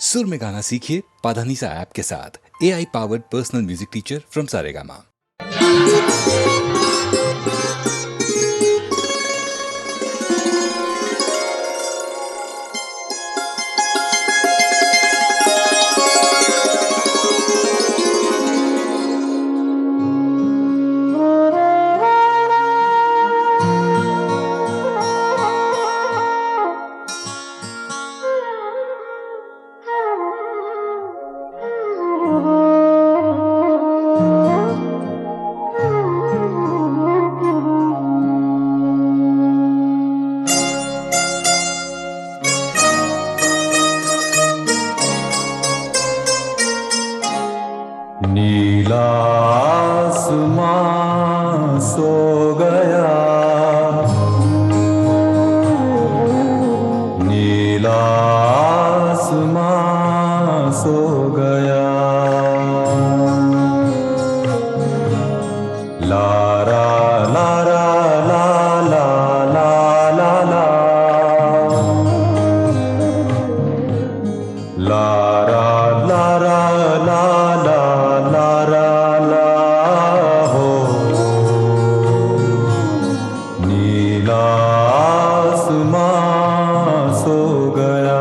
सुर में गाना सीखिए पाधानीसा ऐप के साथ। AI powered personal music teacher from Saregama. नीला आसमां सो गया, नीला आसमां सो गया। लारा लारा ला ला ला ला ला, लारा लारा ला ला लारा ला हो। नीला आसमां सो गया।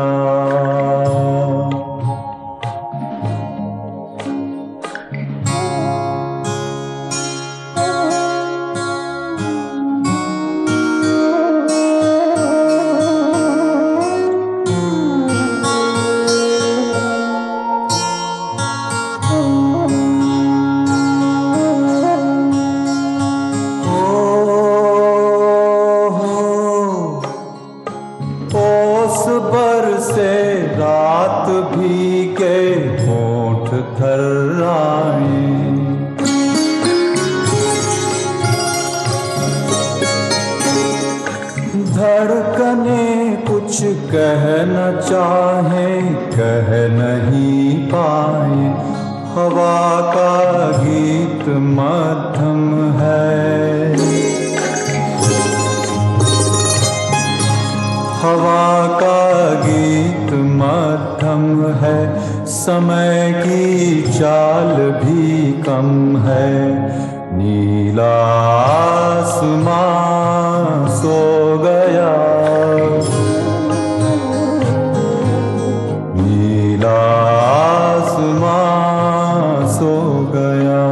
ओस बरसे रात भीगे होंठ थर्राए। धड़कने कुछ कह न चाहे, कह नहीं पाए। हवा का गीत मध्यम है, हवा का गीत मध्यम है। समय की चाल भी कम है। नीला आसमां सो गया, नीला आसमां सो गया।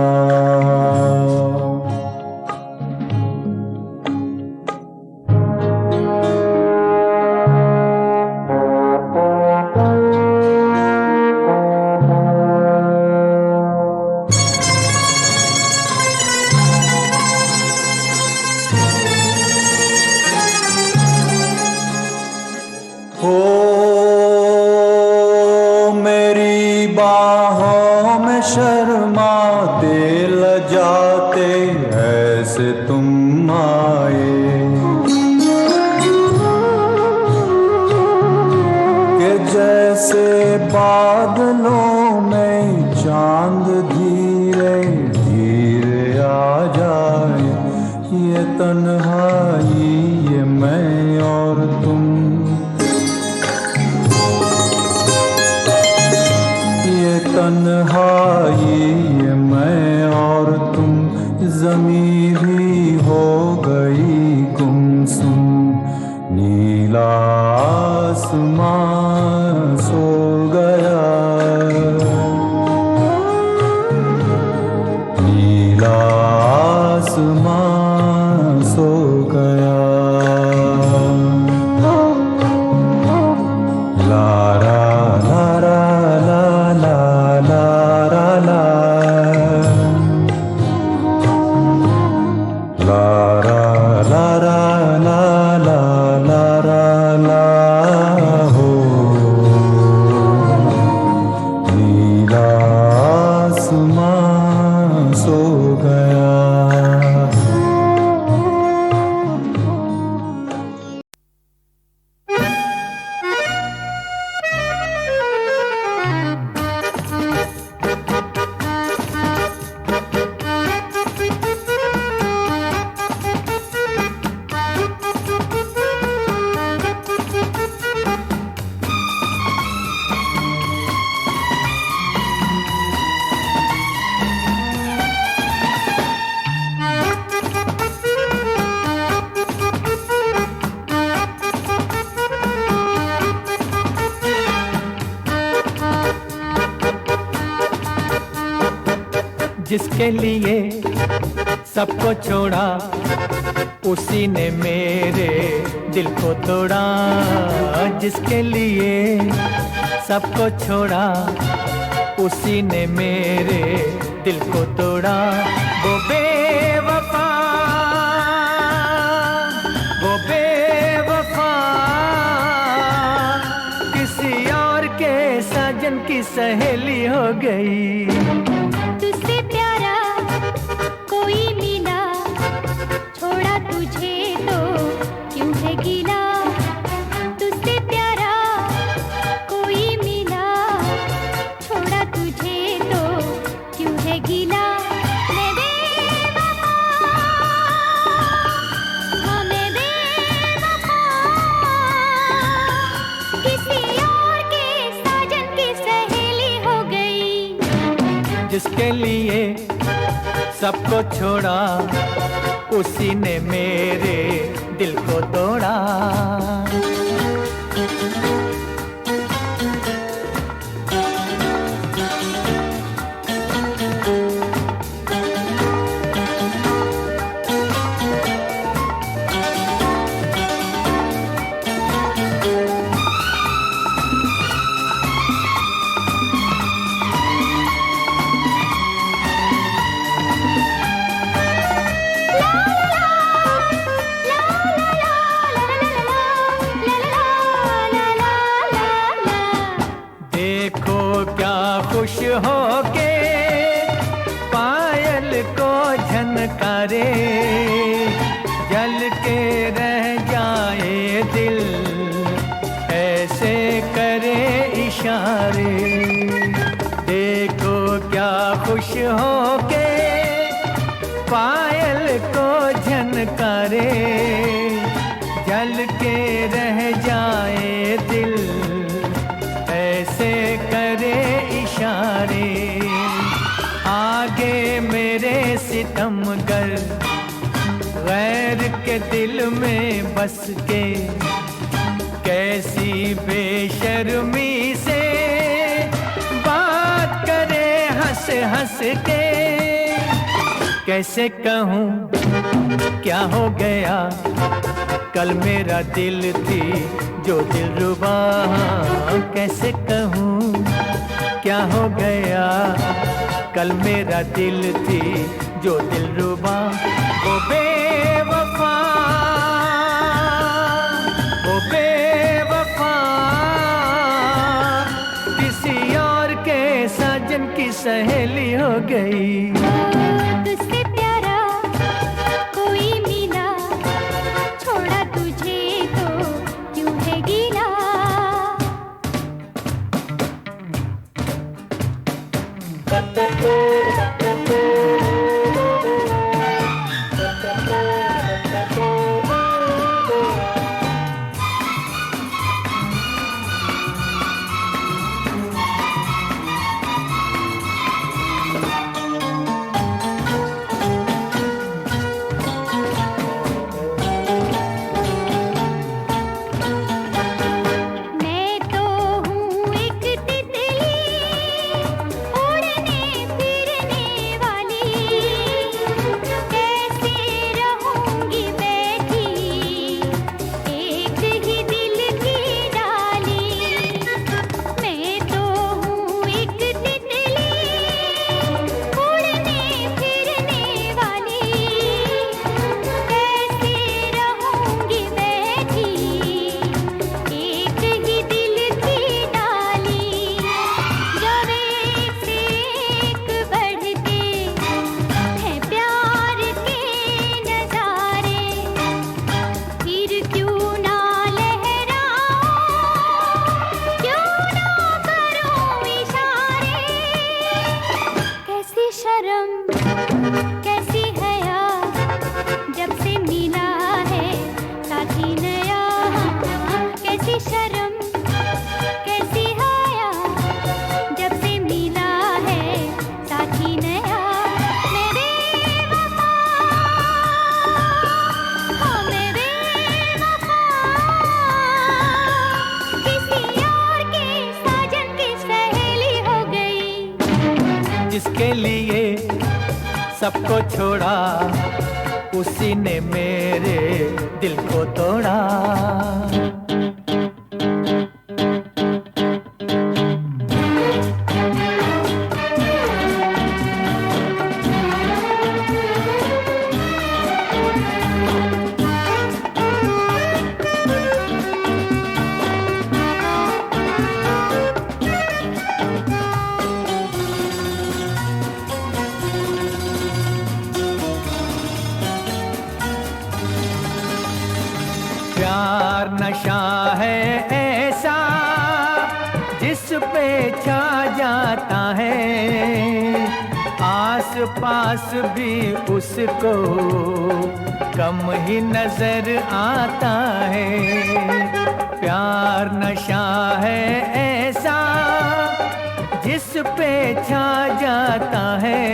हो मेरी बाहों में शर्माते लजाते ऐसे तुम आए कि जैसे बादलों में चांद धीरे धीरे आ जाए। ये तन्हाई, ये मैं और तुम, तन्हाई ये मैं और तुम। ज़मीं भी हो गई गुमसुम। नीला आसमां सो गया, नीला आसमां सो गया। लारा लारा ला ला ला जिसके लिए सबको छोड़ा उसी ने मेरे दिल को तोड़ा। जिसके लिए सबको छोड़ा उसी ने मेरे दिल को तोड़ा। वो बेवफा, वो बेवफा किसी और के साजन की सहेली हो गई। तुझसे प्यारा कोई मिला, छोड़ा तुझे तो क्यों है गिला। तुझसे प्यारा कोई मिला, छोड़ा तुझे तो क्यों है गिला। मैं बेवफा, हाँ मैं बेवफा किसी और के साजन की सहेली हो गई। जिसके लिए सबको छोड़ा उसी ने मेरे दिल को तोड़ा। देखो क्या खुश हो के पायल को झनकारे, जल के रह जाए दिल ऐसे करे इशारे। देखो क्या खुश हो के पायल को झनकारे, जल के रह जाए दिल ऐसे करे इशारे। आगे मेरे सितमगर गैर के दिल में बस के कैसी बेशर्मी से बात करे हंस हंस के। कैसे कहूँ क्या हो गया, कल मेरा दिल थी जो दिलरुबा। कैसे कहूँ क्या हो गया, कल मेरा दिल थी जो दिलरुबा। वो बेवफा, वो बेवफा किसी और के साजन की सहेली हो गई। तुझसे प्यारा कोई मिला, छोड़ा तुझे तो क्यों है गिला। मैं तो हूँ एक तितली उड़ने फिरने वाली, कैसे रहूँगी बैठी एक ही दिल की डाली। मैं तो हूँ एक तितली उड़ने फिरने वाली, कैसे रहूँगी बैठी एक ही दिल की डाली। जब एक से एक बढ़ते हैं प्यार के नजारे, फिर क्यों ना लहराऊं, क्यों ना करूं इशारे। कैसी शर्म कैसी हया, जब से मिला है साथी नया। कैसी शर्म कैसी हया, जब से मिला है साथी नया। मैं बेवफा, हाँ मैं बेवफा किसी और के साजन की सहेली हो गई। जिसके लिए सबको छोड़ा, उसी ने मेरे दिल को तोड़ा। प्यार नशा है ऐसा जिस पे छा जाता है, आस पास भी उसको कम ही नजर आता है। प्यार नशा है ऐसा जिस पे छा जाता है,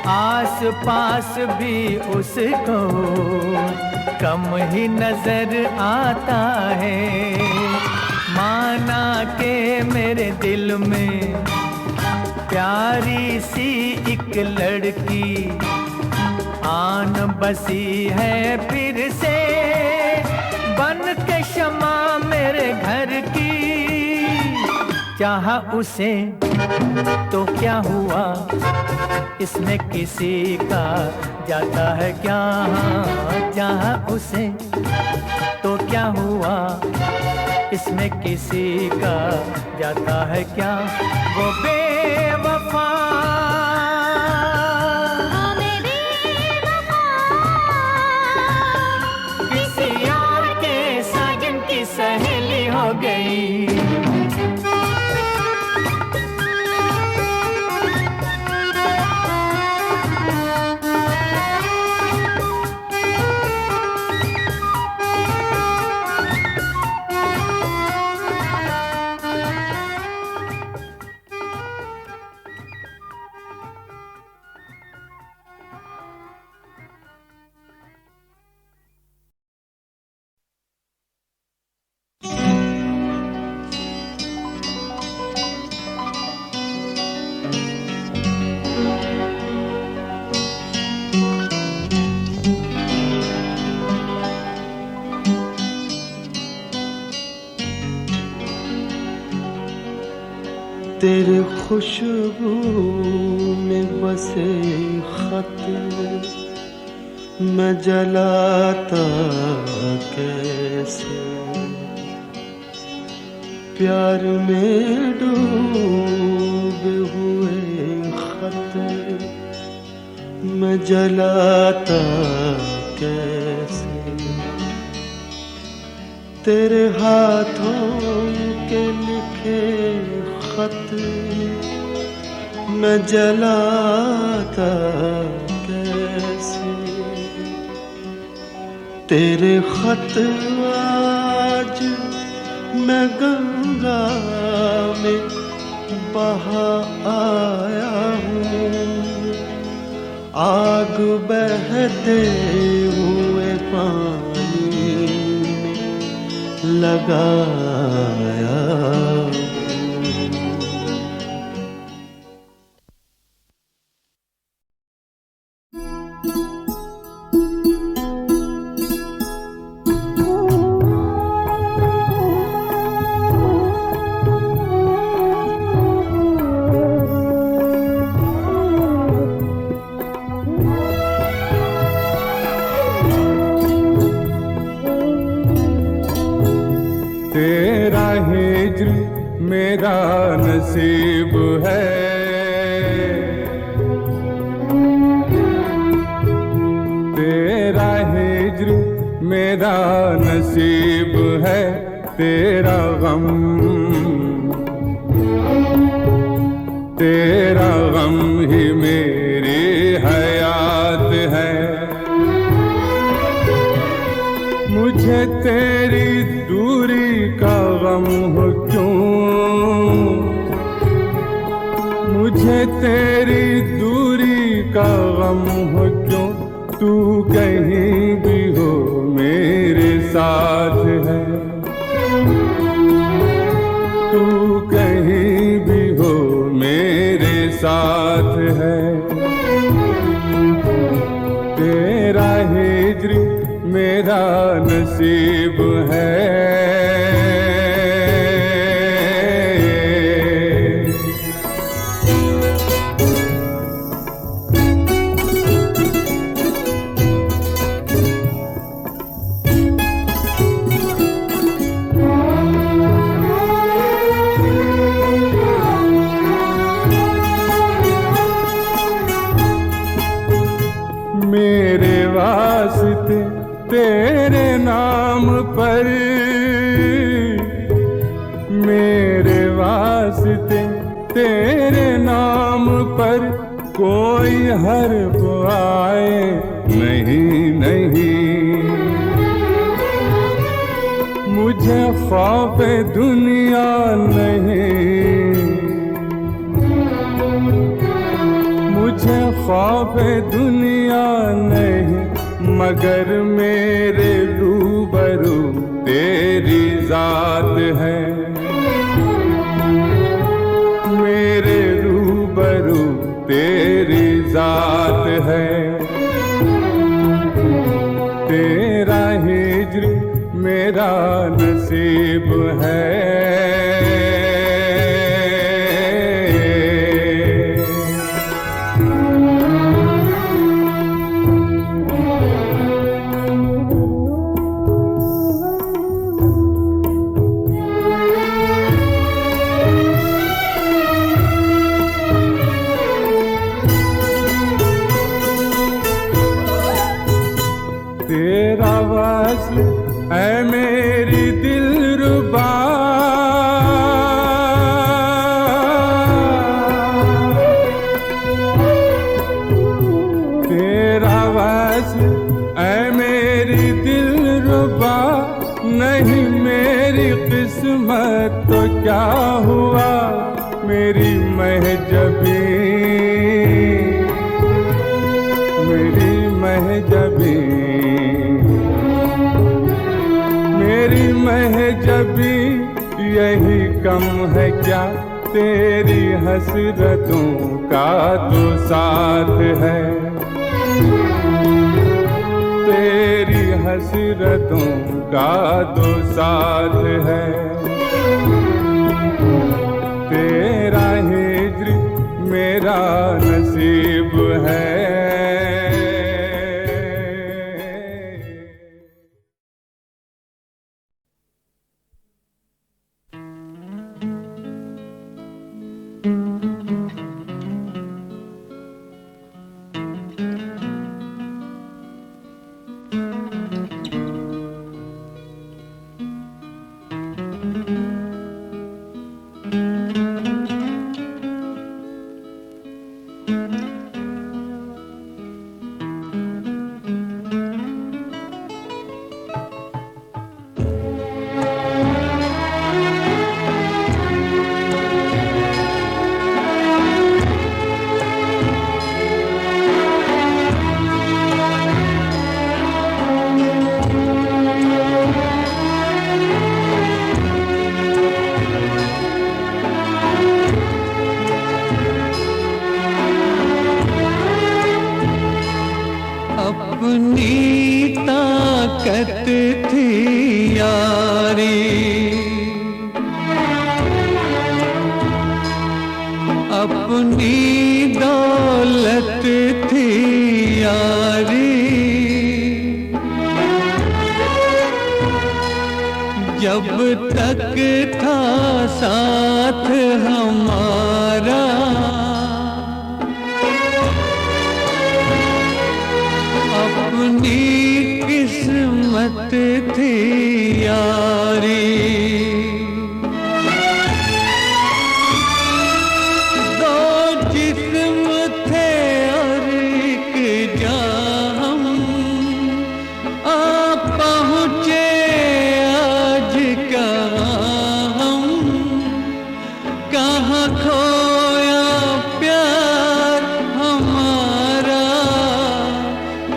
आस पास भी उसको कम ही नजर आता है। माना के मेरे दिल में प्यारी सी एक लड़की आन बसी है फिर से, बन के शमा मेरे घर की। चाहा उसे तो क्या हुआ, इसमें किसी का जाता है क्या। चाहा उसे तो क्या हुआ, इसमें किसी का जाता है क्या। वो बेवफा किसी और के साजन की सहेली हो गई। तेरे खुशबू में बसे खत मैं जलाता कैसे, प्यार में डूबे हुए खत मैं जलाता कैसे। तेरे हाथों के लिखे खत मैं जलाता कैसे। तेरे खत आज मैं गंगा में बहा आया हूँ, आग बहते हुए पानी में लगाया। तेरा हिज्र मेरा नसीब है, तेरा हिज्र मेरा नसीब है। तेरा गम ही मेरी हयात है। मुझे तेरी दूरी का गम हो क्यों, मुझे तेरी दूरी का गम हो क्यों। तू कहीं भी हो मेरे साथ है, तू कहीं भी हो मेरे साथ है। मेरा नसीब है। मेरे वास्ते तेरे नाम पर, मेरे वास्ते तेरे नाम पर कोई हर्फ आए नहीं नहीं। मुझे खौफ दुनिया नहीं, मुझे खौफ दुनिया नहीं, मगर मेरे रूबरू तेरी जात है। मेरे रूबरू तेरी जात है। तेरा हिज्र मेरा नसीब है। तेरा वस्ल है मेरी दिलरुबा, तेरा वस्ल है मेरी दिलरुबा। नहीं मेरी किस्मत तो क्या हुआ, मेरी महजबी, मेरी महजबी, मेरी महजबी यही कम है क्या, तेरी हसरतों का तो साथ है। तेरी हसरतों का तो साथ है। तेरा हिज्र मेरा नसीब है। जब तक था साथ हमारा, अपनी किस्मत थी यारी। दो जिस्म थे और एक जाम, आ पहुँचे आज कहाँ हम, कहाँ खोया प्यार हमारा।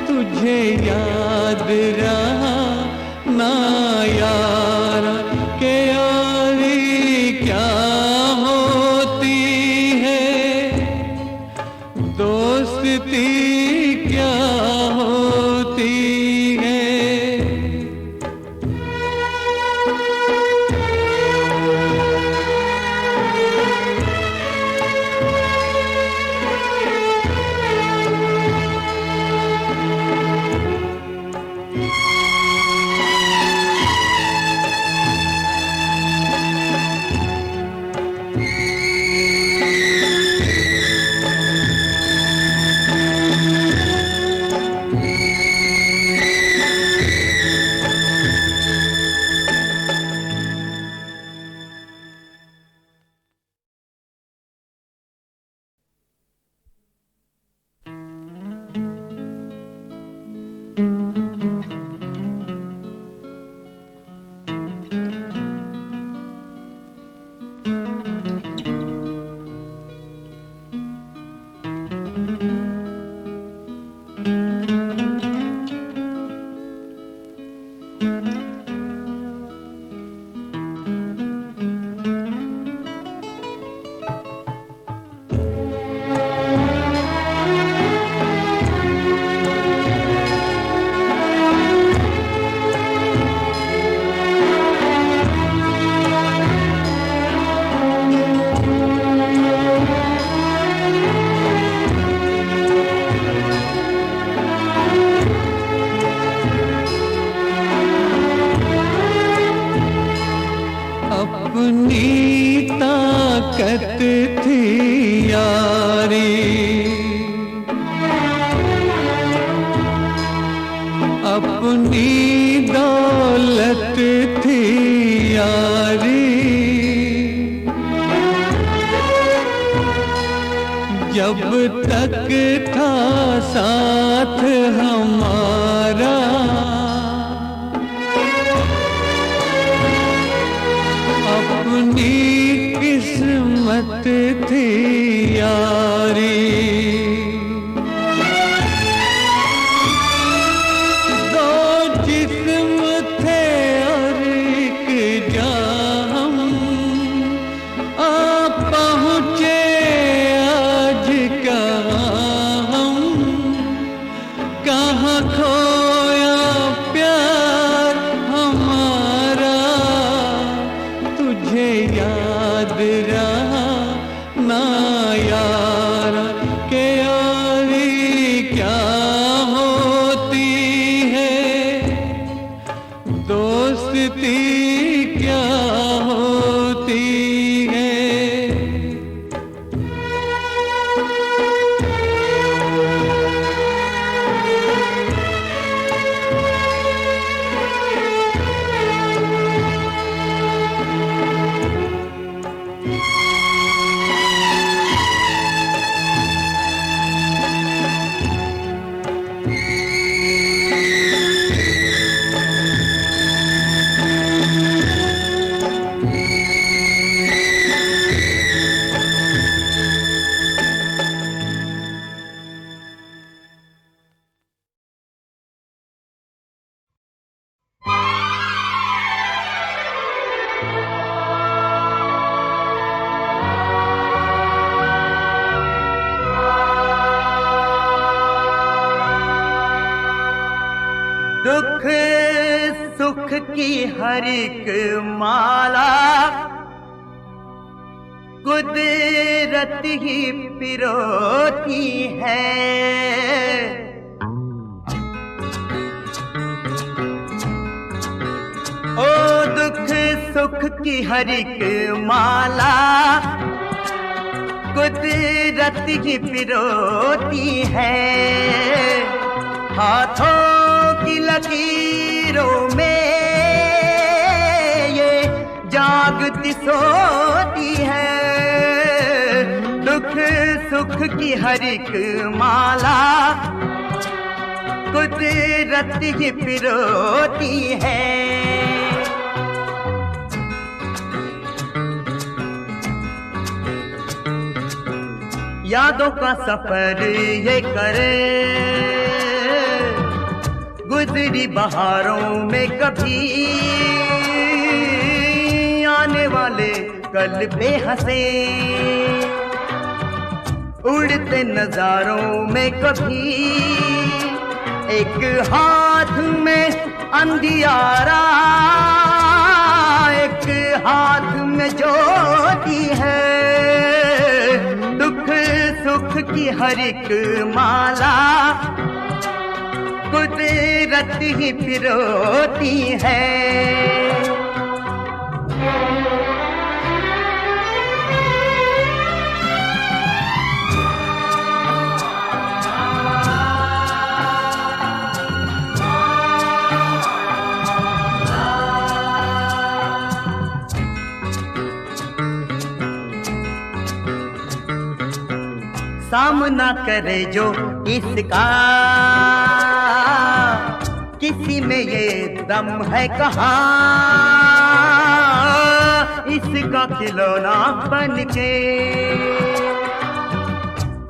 तुझे याद रहा ना यारा के यारी क्या होती है, दोस्ती क्या होती है। दुख सुख की हर एक माला कुदरत ही पिरोती है। ओ दुख सुख की हर एक माला कुदरत ही पिरोती है। हाथों की लकीरों में ये जागती सोती है। दुख सुख की हर एक माला कुदरत ही पिरोती है। यादों का सफर ये करे गुजरी बहारों में कभी आने वाले कल पे हंसे। उड़ते नजारों में कभी एक हाथ में अंधियारा एक हाथ में ज्योति है। दुख सुख की हर एक माला कुदरत ही पिरोती है। सामना करे जो इसका, किसी में ये दम है कहाँ, इसका खिलौना बन के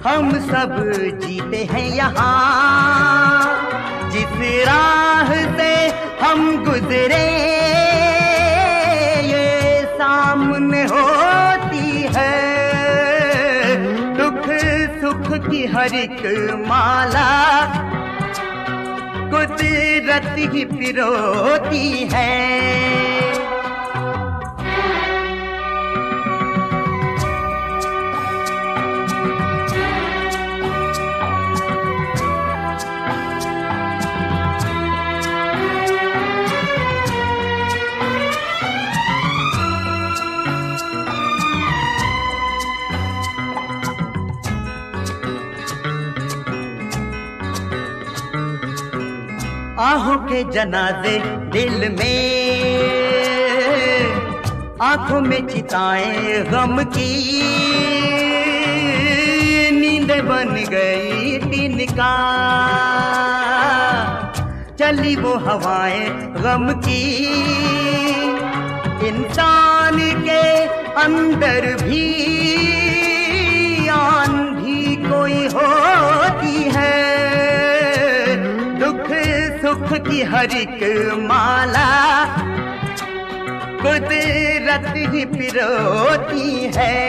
हम सब जीते हैं यहाँ। जिस राह से हम गुजरे ये सामने होती है, दुख सुख की हर एक माला कुदरत ही पिरोती है। आहों के जनाजे दिल में, आंखों में चिताएं गम की, नींद बन गई दिन का, चली वो हवाएं गम की। इंसान के अंदर भी आंधी कोई होती है, दुख सुख की हर एक माला कुदरत ही पिरोती है।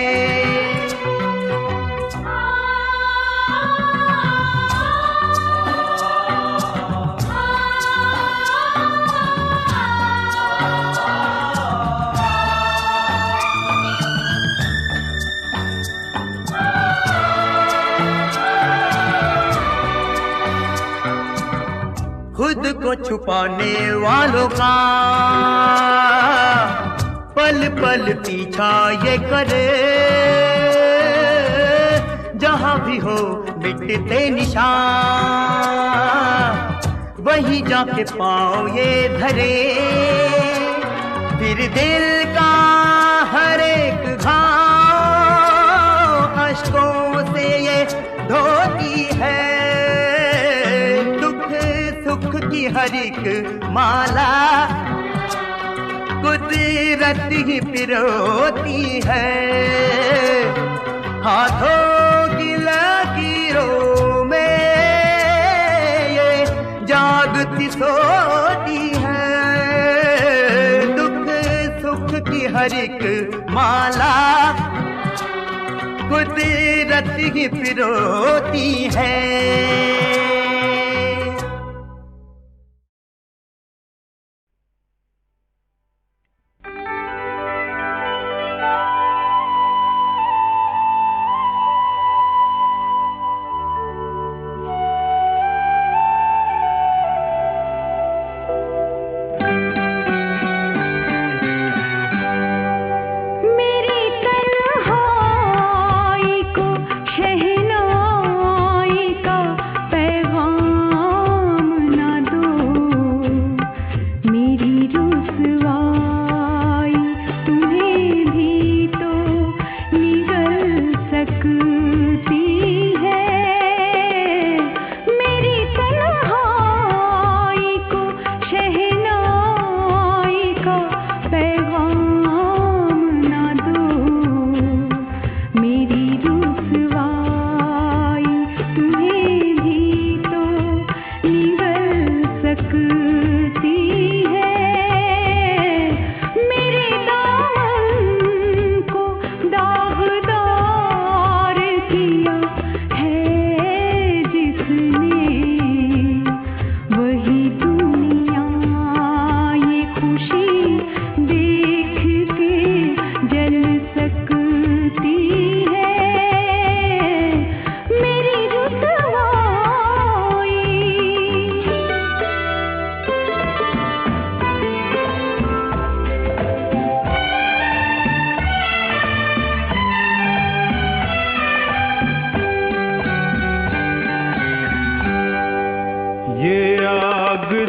खुद को छुपाने वालों का पल पल पीछा ये करे, जहां भी हो मिटते निशान, वहीं जाके पाँव ये धरे। फिर दिल का हर एक घाव अश्कों से ये धोती है, सुख की हर एक माला कुदरत ही पिरोती है। हाथों की लकीरों में ये जागती सोती है, दुख सुख की हर एक माला कुदरत ही पिरोती है।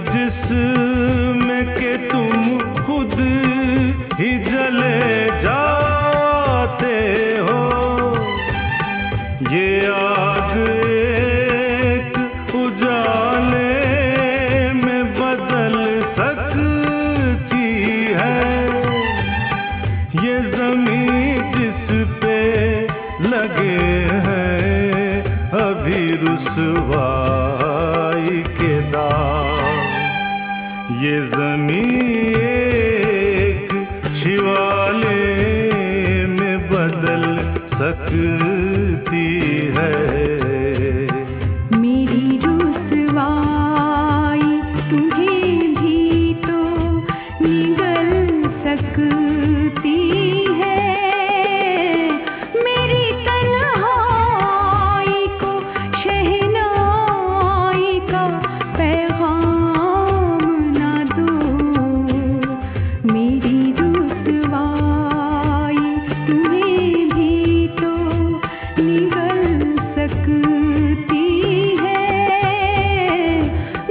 जिसमें के तुम खुद ही जले जाते हो, ये सकती है। मेरी रुसवाई तुम्हें भी तो निगल सकती है। मेरी तन्हाई को शहनाई का पैगाम ना दो। मेरी रुसवाई तुम्हें भी तो निगल सकती है।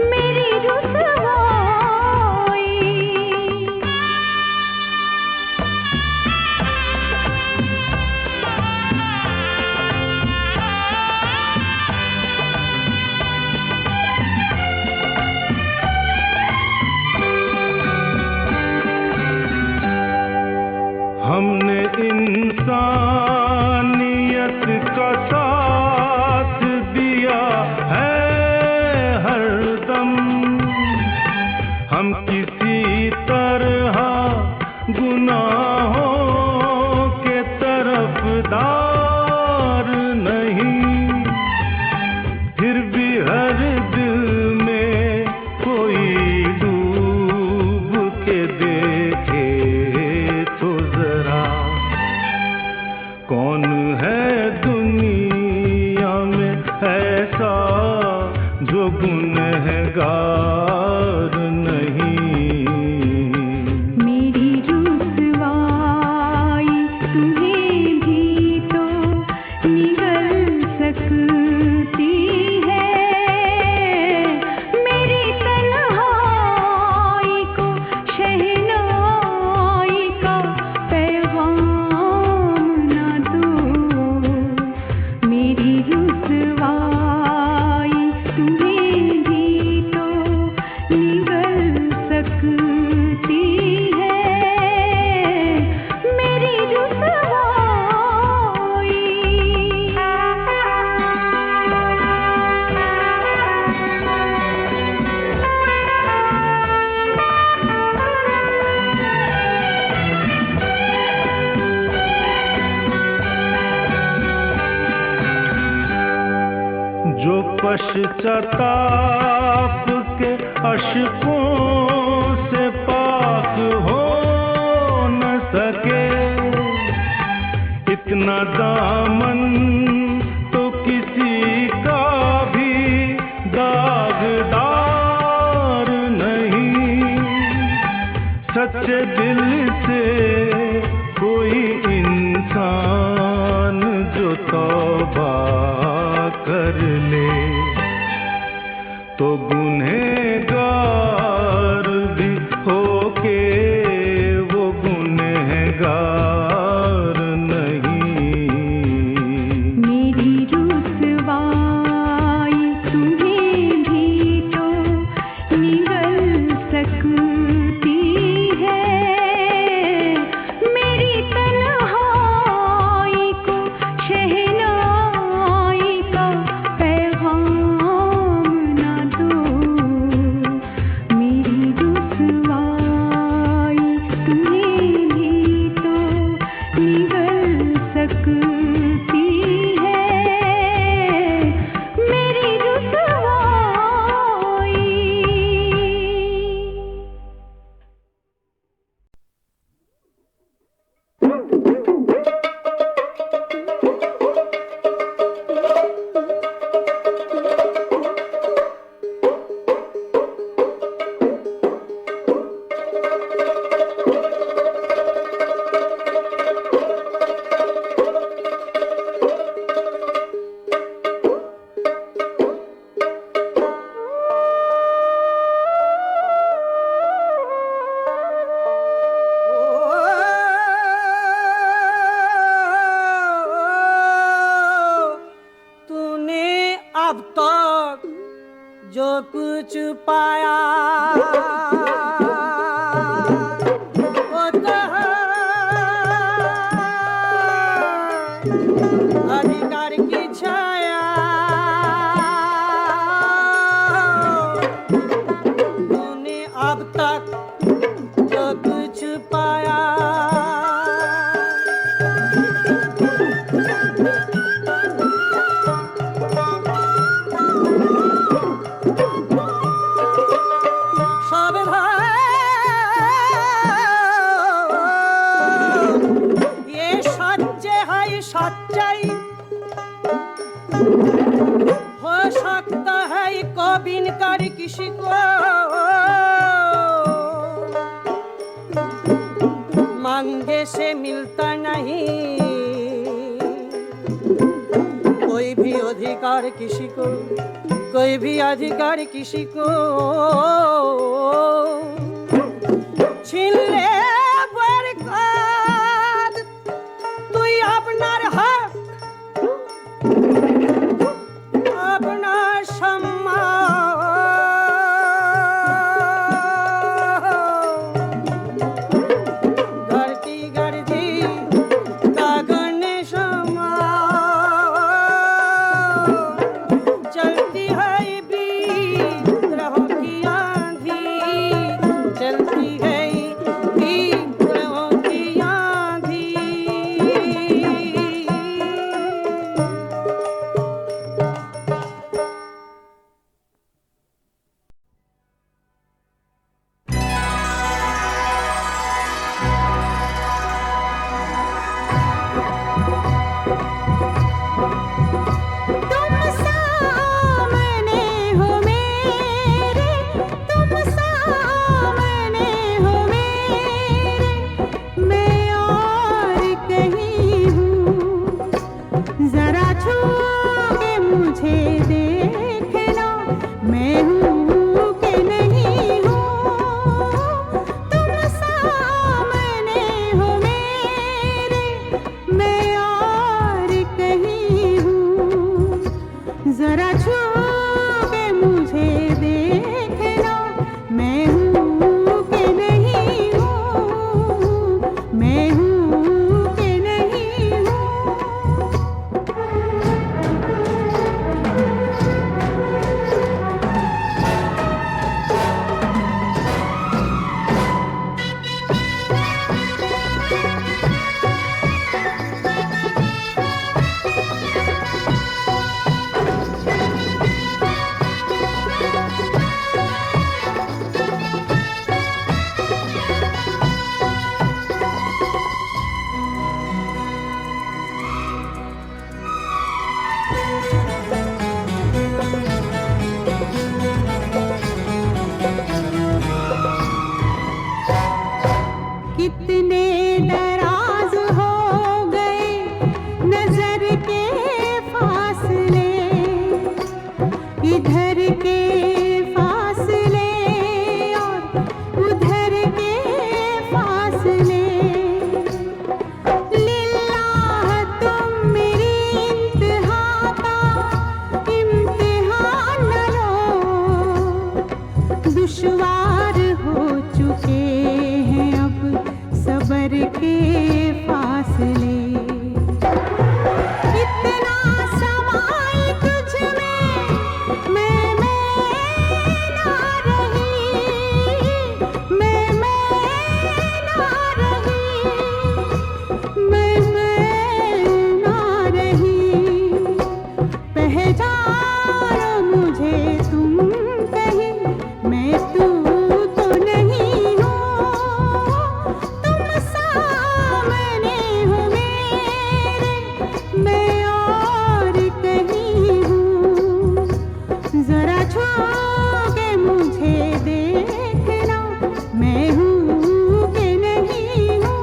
मेरी रुसवाई। हमने इंसानियत का साथ दिया है हरदम। हम किसी तरह गुनाहों के तरफदार नहीं। फिर भी हर दिल में कोई डूब के देखे तो जरा, कौन है दुनिया में ऐसा जो गुनहगार नहीं। मेरी रुसवाई तुम्हें भी तो निगल सकती है। मेरी तन्हाई को शहनाई का पैगाम ना दो। मेरी रुसवाई तुम्हें भी तो निगल सकती है। मेरी रुसवाई। जो पश्चाताप के अश्कों से पाक हो न सके, इतना दामन तो किसी का भी दागदार नहीं। सच्चे दिल से कोई इंसान जो तौबा कर ले तो गुनहगार भी होके वो गुनहगार नहीं। मेरी रुसवाई तुम्हें भी तो निगल सकती है। मेरी तन्हाई को शहनाई का पैगाम ना दो। मेरी रुसवाई तुम्हें भी तो निगल सकती है। मेरी रुसवाई। तूने अब तक जो कुछ पाया वो तो है अधिकार की छाया। तूने अब तक जो कुछ पाया जाई हो सकता है को बिनकारी किसी को मांगे से मिलता नहीं कोई भी अधिकार किसी को कोई भी अधिकार किसी को छीन ले बरकत तू अपना हक अपना सम्मान धरती गर्जी गगन समान चलती है विद्रोह की आंधी चलती है विद्रोह की आंधी तुम सामने हो मेरे तुम सामने हो मेरे मैं और कहीं हूँ जरा छू के मुझे देखना मैं हूँ कि नहीं हूँ तुम सामने हो मेरे मैं और कहीं हूँ जरा छू के मुझे देखना मैं हूँ कि नहीं हूँ मैं हूँ कि नहीं हूँ कितने दराज हो गए नजर के फासले इधर के फासले और उधर के फासले लिल्लाह तुम मेरी इंतहा का इम्तिहान न लो दुश्वार हो चुके हैं अब सबर के फासले इतना समाई तुझ में मैं ना रही मैं ना रही मैं ना रही पहचानो मुझे तुम कहीं मैं तू तो नहीं हूँ तुम सामने हो मेरे मैं और कहीं हूँ जरा छू के मुझे देखना मैं हूँ कि नहीं हूँ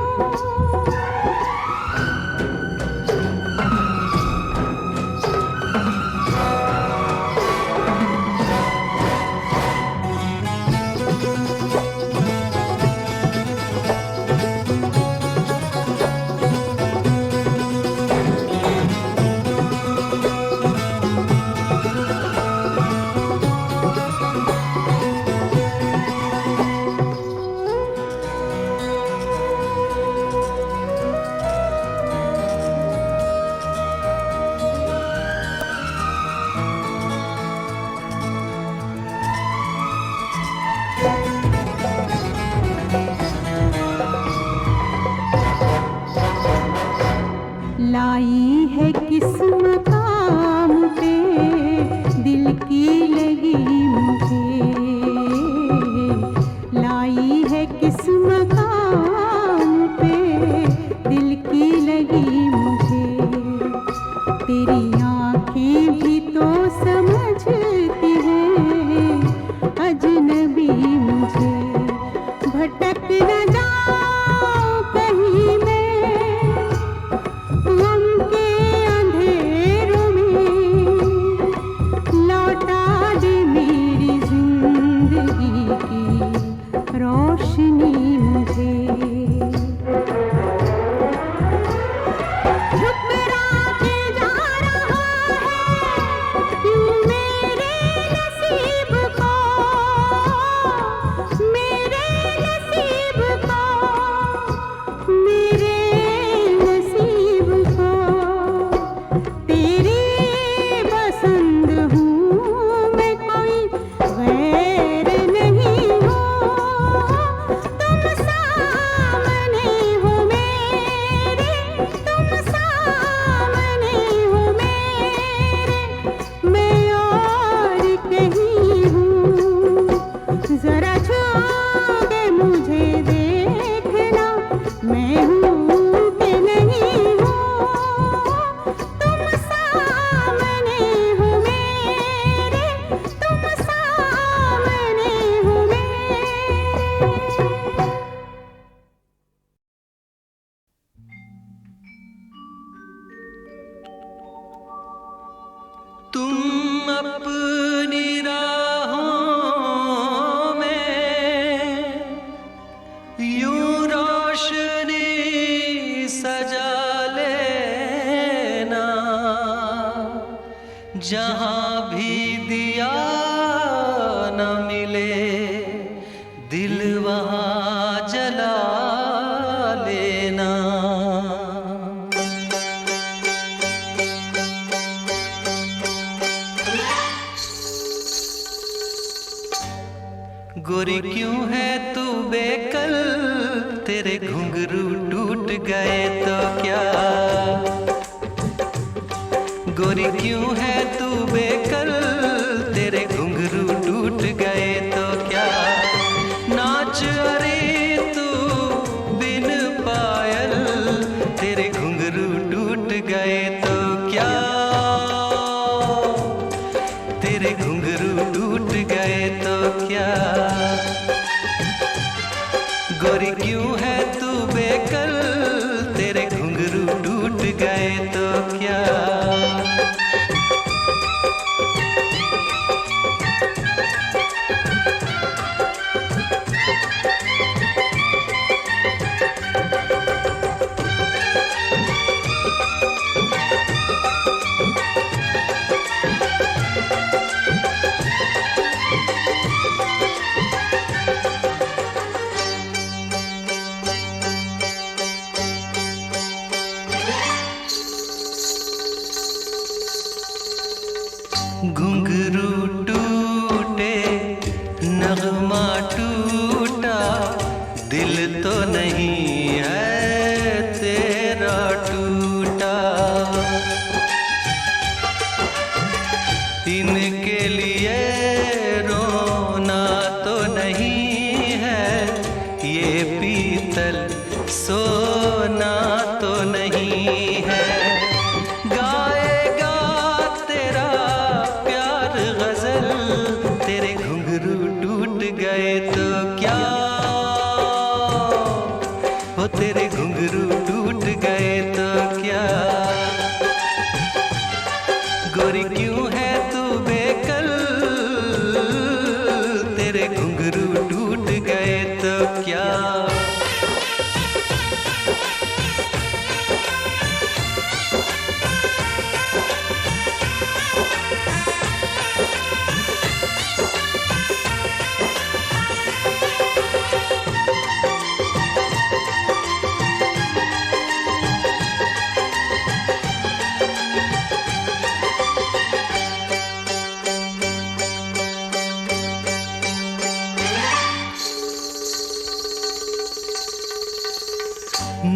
लाई है किस मकाम पे दिल की लगी मुझे लाई है किस मकाम पे दिल की लगी मुझे तेरी आँखें भी तो समझती हैं अजनबी मुझे। भटक न जाऊं कहीं मैं गम के अंधेरों में, लौटा दे मेरी जिंदगी की रोशनी मुझे। ठुकरा के जा रहा है यूं मेरे नसीब को, मेरे नसीब को, मेरे नसीब को। तेरी पसंद हूँ मैं, कोई गैर नहीं हूँ। तुम सामने हो मेरे, तुम सामने हो मेरे, मैं और कहीं हूँ। जरा छू के मुझे देखना, मैं हूँ कि नहीं हूँ। तुम सामने हो मेरे, तुम सामने हो मेरे। तुम अपनी राहों में यूं रोशनी सजा लेना, जहां भी दिया न मिले दिल वहां जला लेना। गोरी क्यों है तू बेकल, तेरे घुंघरू टूट गए तो क्या। गोरी क्यों है तू बेकल, तेरे घुंघरू टूट गए तो क्या। नाच अरे तू बिन पायल, तेरे घुंघरू टूट गए तो क्या। तेरे घुंघरू टूट गए तो क्या। गोरी क्यों है तू बेकल, तेरे घुंघरू टूट गए तो क्या। घुंघरू टूटे नगमा टूटा, दिल तो नहीं है तेरा टूटा। इनके लिए रोना तो नहीं है, ये पीतल सोना तो नहीं है। गाएगा तेरा प्यार गजल, तेरे घुंघरू टूट गए तो क्या। वो तेरे घुंघरू टूट गए तो क्या। गोरी क्यों है तू बेकल, तेरे घुंघरू टूट गए तो क्या।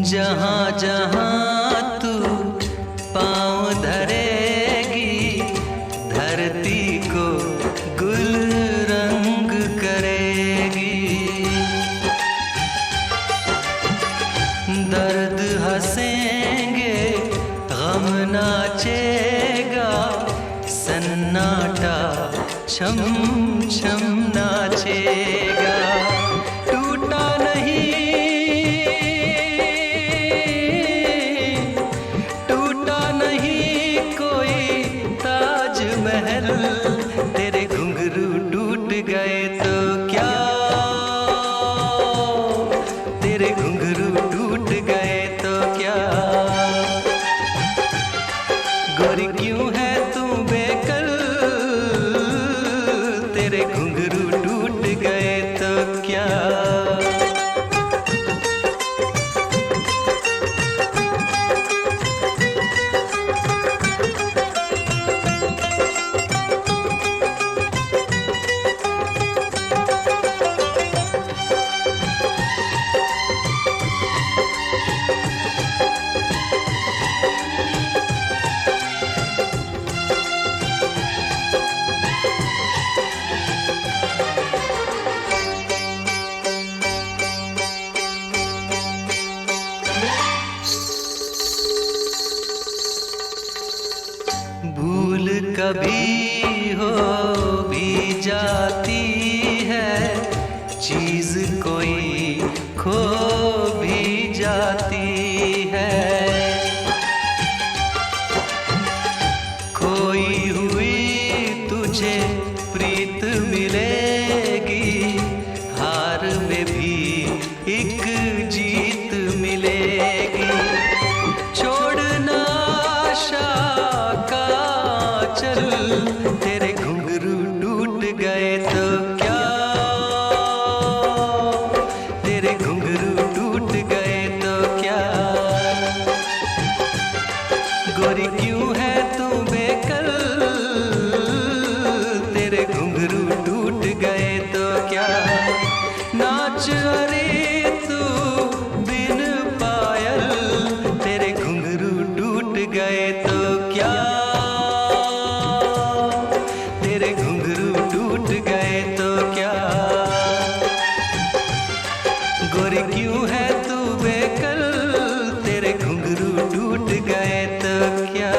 जहाँ जहाँ तू पाँव धरेगी, धरती को गुल रंग करेगी। दर्द हंसेंगे गम ना नाचेगा, सन्नाटा छम छम नाचेगा। टूटा नहीं कोई ताजमहल, तेरे घुंघरू टूट गए तो क्या, तेरे घुंघरू टूट गए तो क्या। गोरी क्यों है तू बेकल, तेरे घुंघरू टूट गए तो क्या। भूल कभी हो भी जाती है, चीज कोई खो भी जाती है। खोई हुई तुझे प्रीत मिलेगी, हार में भी एक जीत मिलेगी। छोड़ना आशा का चल, तेरे घुंघरू टूट गए तो क्या, तेरे घुंघरू टूट गए तो क्या। गोरी क्यों है तू बेकल, तेरे घुंघरू टूट गए तो क्या। नाच अरे तू बिन पायल, तेरे घुंघरू टूट गए तो क्या, तेरे घुंघरू टूट गए तो क्या। गोरी क्यों है तू बेकल, तेरे घुंघरू टूट गए तो क्या।